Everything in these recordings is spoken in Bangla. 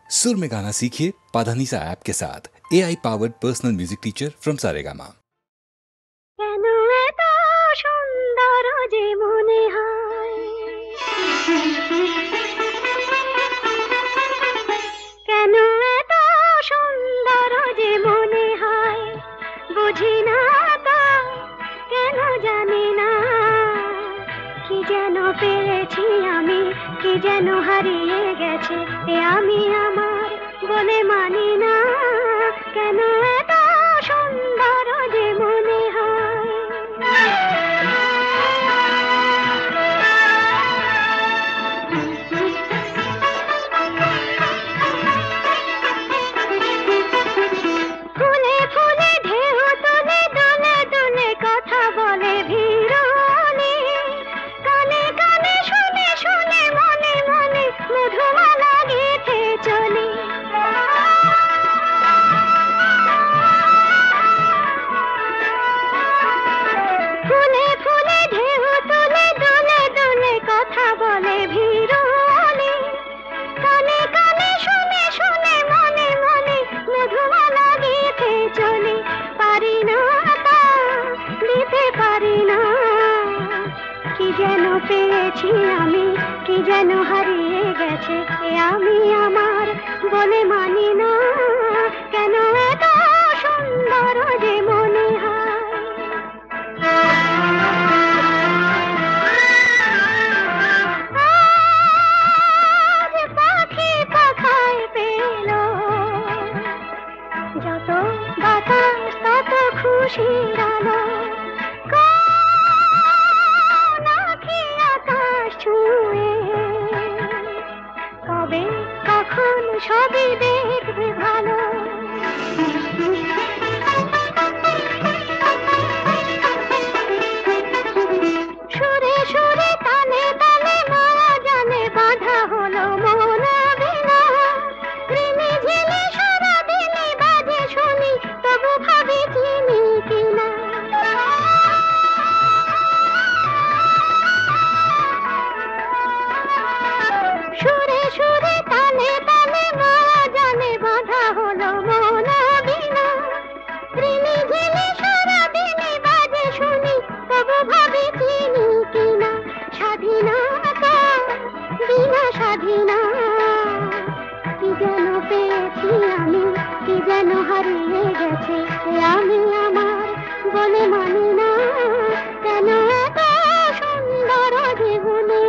सुर में गाना सीखिए पाधानीसा ऐप के साथ। AI powered personal music teacher from Saregama. পেয়েছি আমি কি যেন হারিয়ে গেছে আমি আমার বলে মানি না কেন এত সুন্দর যে মনে হয় ফুলে ফুলে ঢেউ তুলে দুলে দুলে কথা বলে ভিড়নে কানে কানে শুনে শুনে মনে মনে মধুমালা গেঁথে চলে ফুলে ফুলে ঢেউ তুলে দুলে দুলে কথা বলে ভিড়নে কানে কানে শুনে শুনে মনে মনে মধুমালা গেঁথে চলে পারি না তা দিতে পারি না কি যেন পেয়েছি আমি কি যেন হারিয়ে গেছে আমি আমার বলে মানি না কেন এত সুন্দর যে মনে হয় আজ পাখি পাখায় পেল যত বাতাস তত খুশির আলো কবে কখন সবই দেখবে ভালো সুরে সুরে তালে তালে মায়া জানে বাঁধা হলো মন বিনা ঋণে ঝিলে সারা দিনে বাজে শুনি তবু ভাবি চিনি কিনা সুরে সুরে তালে তালে মায়া জানে বাঁধা হলো মন বিনা ঋণে ঝিলে সারা দিনে বাজে শুনি তবু ভাবি চিনি কিনা স্বাধীনতা বিনা স্বাধীনা কি যেন পেয়েছি আমি কি যেন হারিয়ে গেছে আমি আমার বলে মানি না কেন এত সুন্দর জীবনে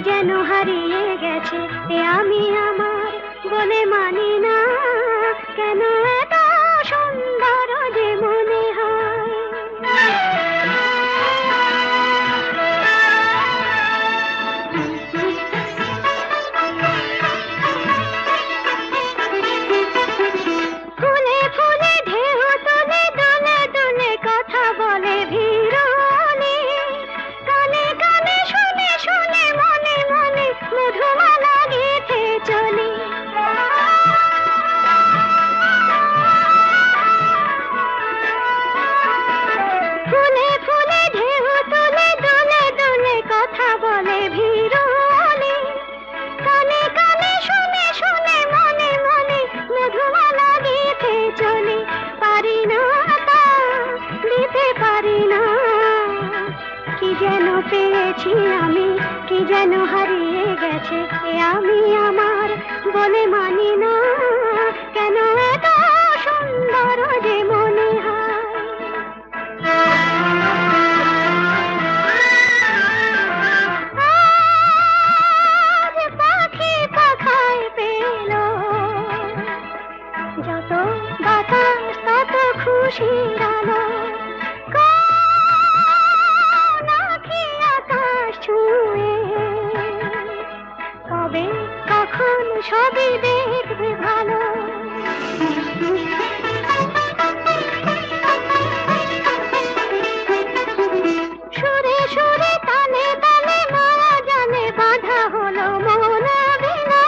যেন হারিয়ে গেছে এ আমি আমার বলে মানি না কেন এত সুন্দর যে মনে হয় ফুলে ফুলে ঢেউ তুলে দুলে দুলে কথা বলে ভিড়নে কানে কানে শুনে শুনে মনে মনে মধুমালা গেঁথে চলে ফুলে ফুলে ঢেউ তুলে দুলে দুলে কথা বলে ভিড়নে কানে কানে শুনে শুনে মনে মনে মধুমালা গেঁথে চলে পারি না তা দিতে পারি না কি যেন পেয়েছি আমি কি যেন হারিয়ে গেছে এ আমি আমার বলে মানি না কেন এত সুন্দর যে মনে হয় আজ পাখি পাখায় পেল যত বাতাস তত খুশির আলো কোন আঁখি আকাশ ছুঁয়ে কবে কখন সবই দেখবে ভালো সুরে সুরে তালে তালে মায়া জানে বাঁধা হলো মন বিনা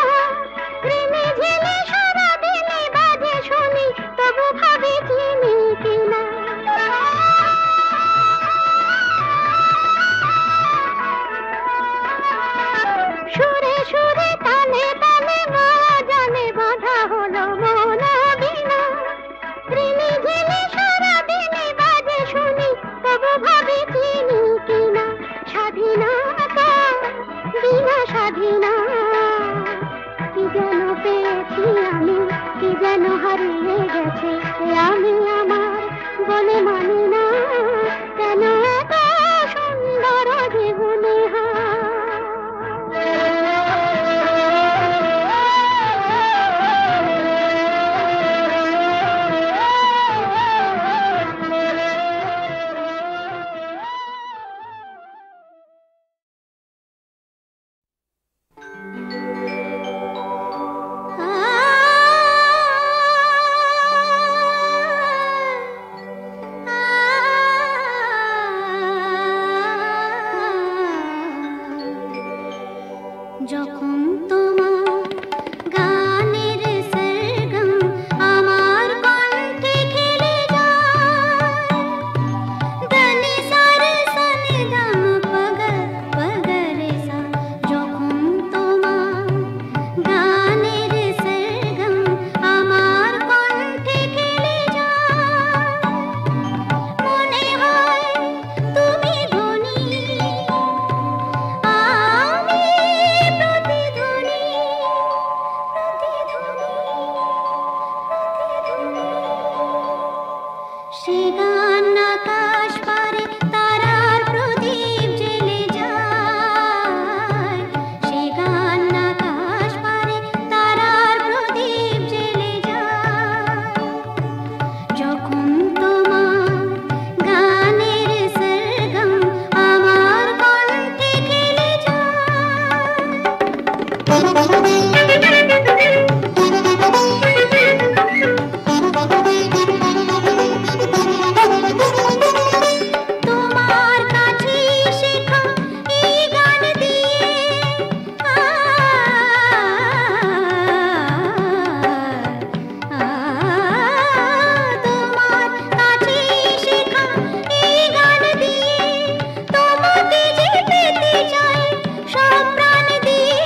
ঋণে ঝিলে সারা দিনে বাজে শুনি তবু ভাবি চিনি কিনা সুরে সুরে তালে তালে মায়া জানে বাঁধা হলো মন বিনা ঋণে ঝিলে সারা দিনে বাজে শুনি তবু ভাবি চিনি কিনা স্বাধীনতা বিনা স্বাধীনা কি যেন পেয়েছি আমি কি যেন হারিয়ে গেছে এ আমি আমার বলে মানি না কেন এত সুন্দর জীবনে যখন তোমার গানের সরগম আমার কণ্ঠে খেলে যায় দনি সার সনি দম পগর পগর সা যখন তোমার গানের সরগম আমার কণ্ঠে খেলে যায় মনে হয় তুমি ধনী আমি প্রতিধ্বনি সে গান আকাশ পারে তারার প্রদীপ জ্বেলে যায় সে গান আকাশ পারে তারার প্রদীপ জ্বেলে যায় যখন তোমার গানের সরগম আমার কণ্ঠে খেলে তোমার কাছে শেখা এই গান দিয়ে তোমার কাছে শেখা এই গান দিয়ে তোমাকে যে পেতে চাই সব প্রাণ দিয়ে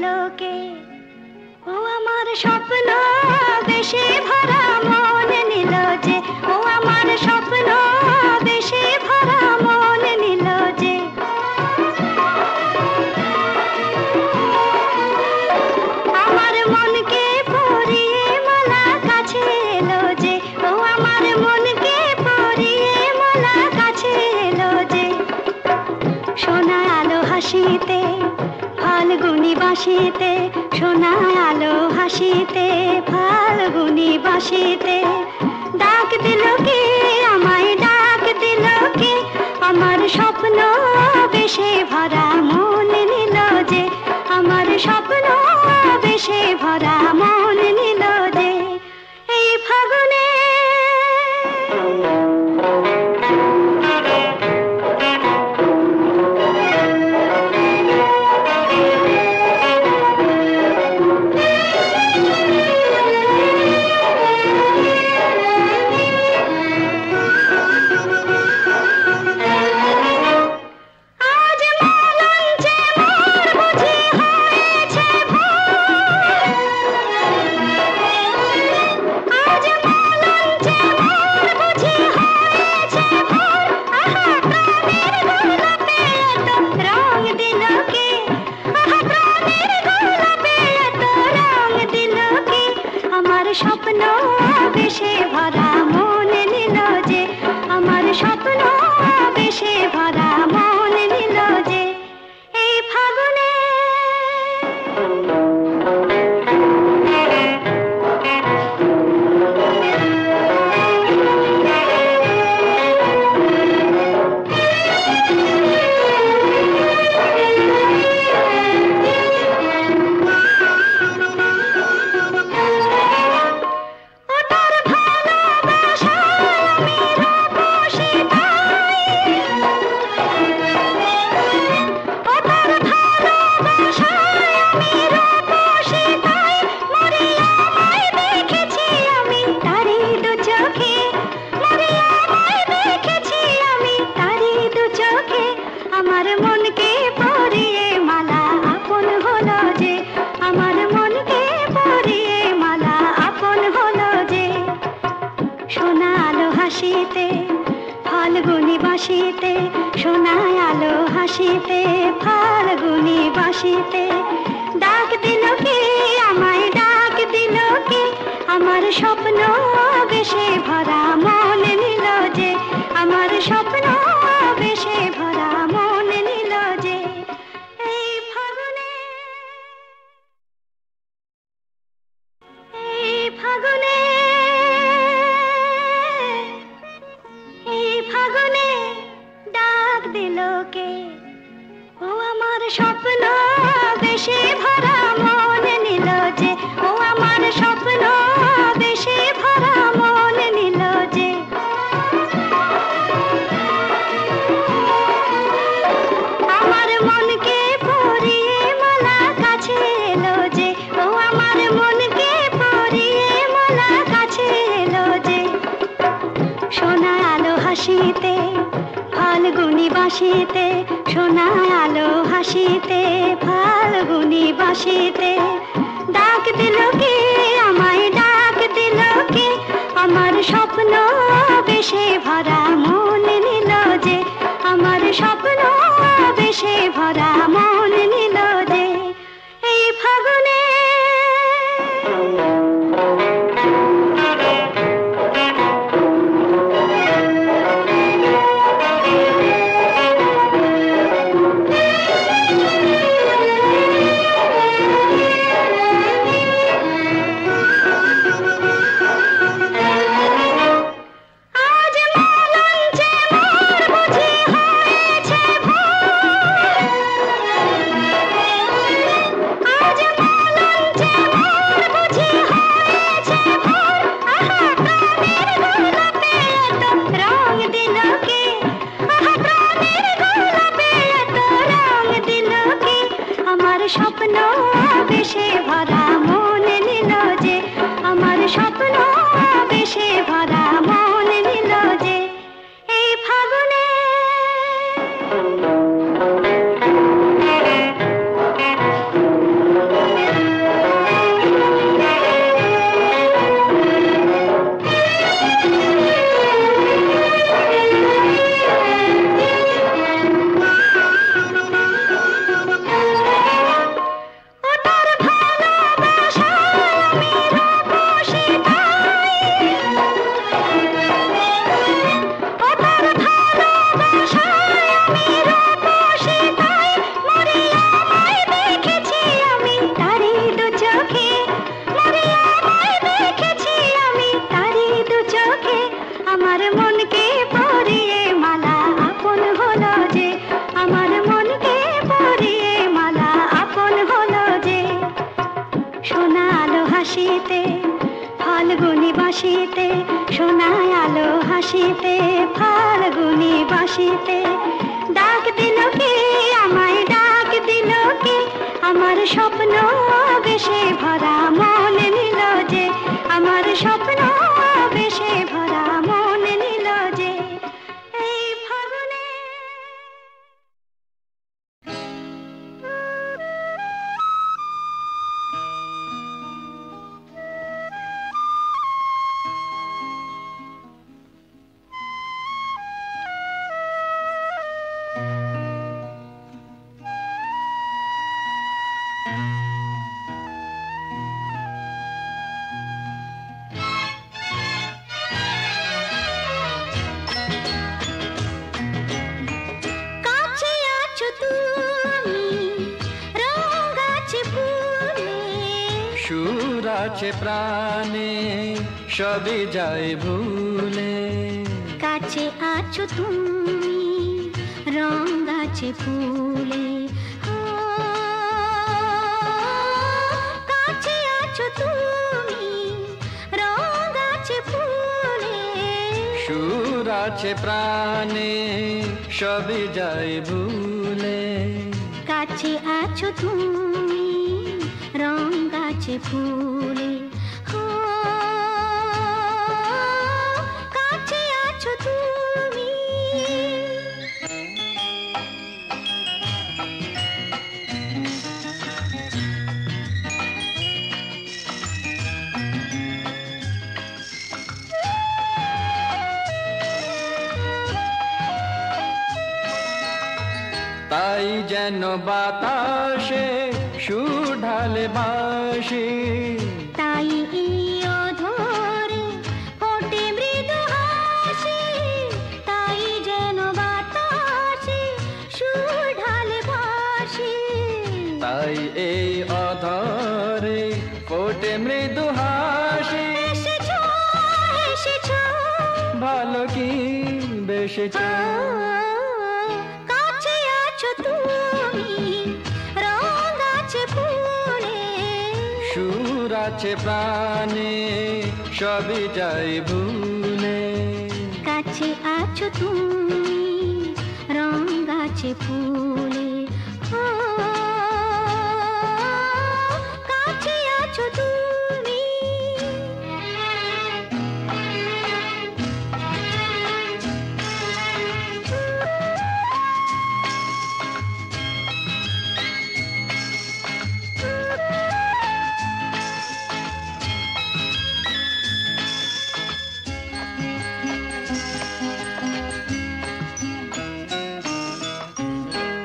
দিল কে ও আমার স্বপ্ন বেশে ভরা মন নিল যে ও আমার স্বপ্ন বেশে ভরা মন নিল যে আমার মনকে পরিয়ে মালা কাছে এলো যে ও আমার মনকে পরিয়ে মালা কাছে এলো যে সোনা আলো হাসিতে ফাল্গুনি বাঁশিতে সোনা আলো হাসিতে ফাল্গুনি বাঁশিতে ডাক দিল কে আমায় ডাক দিল কে আমার স্বপ্ন বেশে ভরা মন নিল যে আমার স্বপ্ন বেশে ভরা মন নিল যে এই ফাগুনে স্বপ্ন বেশে ভরা মন নিল যে আমার স্বপ্ন বেশে ভরা মন নিল যে এই ফাগুনে আমার মনকে পরিয়ে মালা আপন হলো যে আমার মনকে পরিয়ে মালা আপন হলো যে সোনা আলো হাসিতে ফাল্গুনি বাঁশিতে সোনা আলো হাসিতে ফাল্গুনি বাঁশিতে ডাক দিল কে আমায় ডাক দিল কে আমার স্বপ্ন বেশে ভরা মন নিল যে আমার স্বপ্ন বেশে ভরা মন নিল যে এই ফাগুনে এই ফাগুনে এই ফাগুনে ডাক দিল কে ও আমার স্বপ্ন বেশে ভরা মন নিল যে ও আমার স্বপ্ন বেশে ভরা মন নিল যে আমার মনকে পরিয়ে মালা কাছে এলো যে ও আমার মনকে পরিয়ে মালা কাছে এলো যে সোনা আলো হাসিতে ফাল্গুনি বাঁশিতে সোনা আলো হাসিতে ফাল্গুনি বাঁশিতে ডাক দিল কে আমায় ডাক দিল কে আমার স্বপ্ন বেশে ভরা মন নিল যে আমার স্বপ্ন বেশে ভরা মন নিল যে এই ফাগুনে স্বপ্ন বেশে ভরা মন নিল যে আমার স্বপ্ন বেশে ভরা মন নিল যে এই ফাগুনে বাঁশিতে ফাল্গুনি বাঁশিতে শোনায় আলো হাসিতে ফাল্গুনি বাঁশিতে ডাক দিল কে আমায় ডাক দিল কে আমার স্বপ্ন বেশে ভরা মন নিল যে আমার স্বপ্ন বেশে ভরা মন নিল যে এই ফাগুনে সুর আছে প্রাণে সবই যায় ভুলে কাছে আছো তুমি রং আছে ফুলে কাছে আছো তুমি রং আছে ফুলে সুর আছে প্রাণে সবই যায় ভুলে কাছে আছো তুমি রং আছে ফুলে কাছে আছো তুমি তাই যেন বাতাসে সুর ঢালে বাঁশি তাই ধরে ফোটে মৃদু হাসি তাই যেন বাতাসে সুর ঢালে বাঁশি তাই এই অধরে ফোটে মৃদু হাসি এসেছো এসেছো ভালো কি বেসেছ কাছে আছো তুমি রং আছে ফুলে সুর আছে প্রাণে সবই যায় ভুলে কাছে আছো তুমি রং আছে ফুলে কাছে আছো তুমি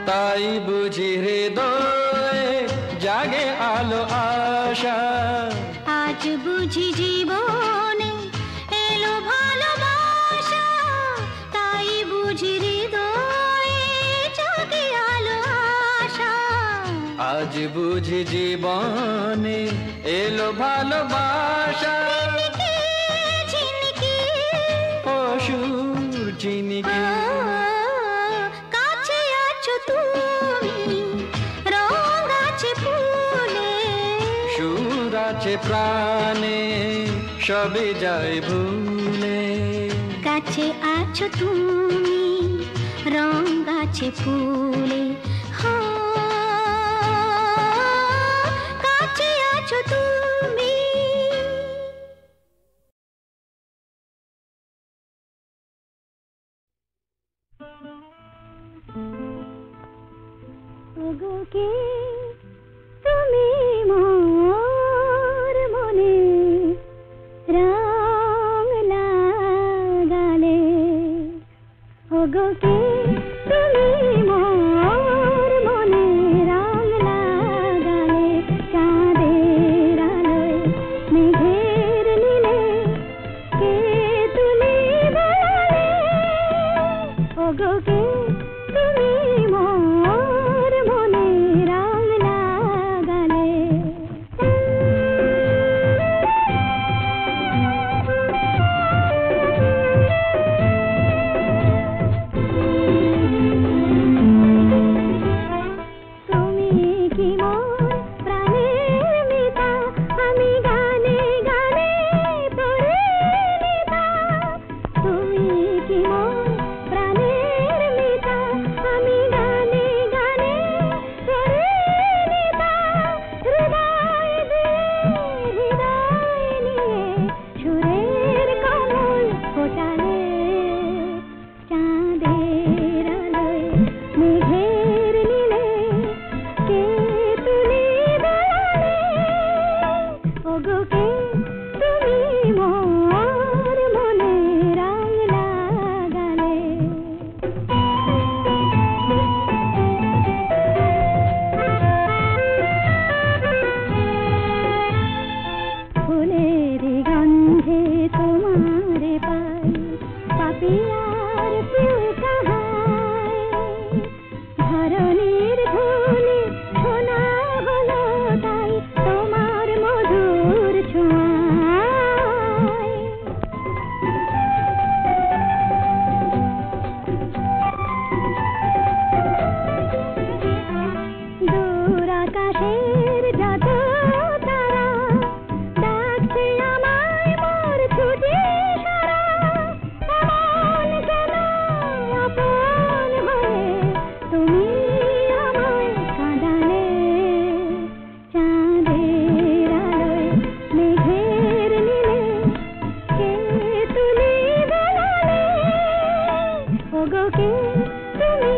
তাই বুঝি হৃদয়ে জাগে আলো আশা আজ বুঝি জীবনে এলো ভালোবাসা তাই বুঝি হৃদয়ে জাগে আলো আশা আজ বুঝি জীবনে এলো ভালোবাসা ঝিনকে অসুর চিনিকে কাছে আছো তুমি রং আছে ফুলে সুর আছে প্রাণে সবে যায় ভুলে কাছে আছো তুমি রং আছে ফুলে কাছে আছো তুমি ওগো কে তুমি মোর মনে রং লাগালে ওগো কে তুমি মোর মনে রং লাগালে চাঁদের আলোয় মেঘের নীলে কে তুমি বলালে ওগো কে তুমি মোর মনে রং ওগো কে তুমি মোর মনে রং লাগালে ফুলের গন্ধে তোমার পাই পাপিয়ার প্রিয় কাহাই ধরণীর ধুলি শোনা হলো তাই তোমার মধুর ছোঁয়ায় দূর আকাশের যত তারা ডাকছে আমায় মোর ছুটি সারা এমন কেন আপন হয়ে তুমি আমায় কাঁদালে চাঁদের আলোয় মেঘের নীলে কে তুলি বেলালে ওগো কে তুমি